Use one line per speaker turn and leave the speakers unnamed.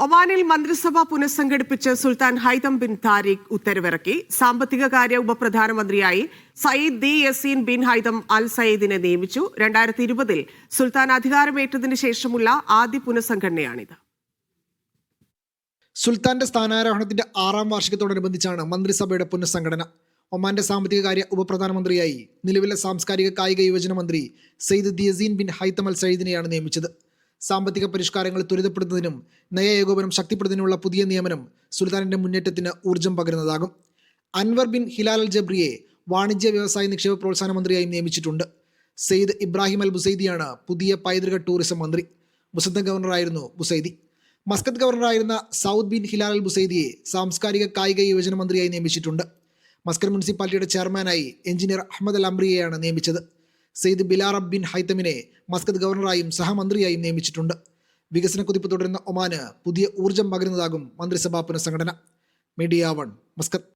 ഒമാനിൽ മന്ത്രിസഭ പുനഃസംഘടിപ്പിച്ച് സുൽത്താൻ ഹൈതം ബിൻ താരിഖ് ഉത്തരവിറക്കി. സാമ്പത്തിക കാര്യ ഉപപ്രധാനമന്ത്രിയായി Sayyid Theyazin bin Haitham Al സയ്യിദിനെ നിയമിച്ചു. 2020 സുൽത്താൻ അധികാരമേറ്റതിന് ശേഷമുള്ള ആദ്യ പുനഃസംഘടനയാണിത്.
സുൽത്താന്റെ സ്ഥാനാരോഹണത്തിന്റെ 6ാം വാർഷികത്തോടനുബന്ധിച്ചാണ് മന്ത്രിസഭയുടെ പുനഃസംഘടന. ഒമാന്റെ സാമ്പത്തിക കാര്യ ഉപപ്രധാനമന്ത്രിയായി നിലവിലെ സാംസ്കാരിക കായിക യുവജന മന്ത്രി Sayyid Theyazin bin Haitham Al സയ്യിദിനെയാണ് നിയമിച്ചത്. സാമ്പത്തിക പരിഷ്കാരങ്ങൾ ത്വരിതപ്പെടുത്തുന്നതിനും നയ ഏകോപനം ശക്തിപ്പെടുത്തുന്നതിനുള്ള പുതിയ നിയമനം സുൽത്താനിന്റെ മുന്നേറ്റത്തിന് ഊർജ്ജം പകരുന്നതാകും. അൻവർ ബിൻ ഹിലാൽ അൽ ജബ്രിയെ വാണിജ്യ വ്യവസായ നിക്ഷേപ പ്രോത്സാഹന മന്ത്രിയായും നിയമിച്ചിട്ടുണ്ട്. സയ്യിദ് ഇബ്രാഹിം അൽ ബുസൈദിയാണ് പുതിയ പൈതൃക ടൂറിസം മന്ത്രി. മുസദ്ദ ഗവർണറായിരുന്നു ബുസൈദി. മസ്കത്ത് ഗവർണറായിരുന്ന സൗദ് ബിൻ ഹിലാൽ അൽ ബുസൈദിയെ സാംസ്കാരിക കായിക യുവജന മന്ത്രിയായി നിയമിച്ചിട്ടുണ്ട്. മസ്കത്ത് മുനിസിപ്പാലിറ്റിയുടെ ചെയർമാനായി എഞ്ചിനീയർ അഹമ്മദ് അൽ അംറിയെയാണ് നിയമിച്ചത്. സയ്യിദ് ബിലാറബ് ബിൻ ഹൈതമിനെ മസ്കത്ത് ഗവർണറായും സഹമന്ത്രിയായും നിയമിച്ചിട്ടുണ്ട്. വികസന കുതിപ്പ് തുടരുന്ന ഒമാന് പുതിയ ഊർജ്ജം പകരുന്നതാകും മന്ത്രിസഭാ പുനഃസംഘടന. Media 1 Muscat.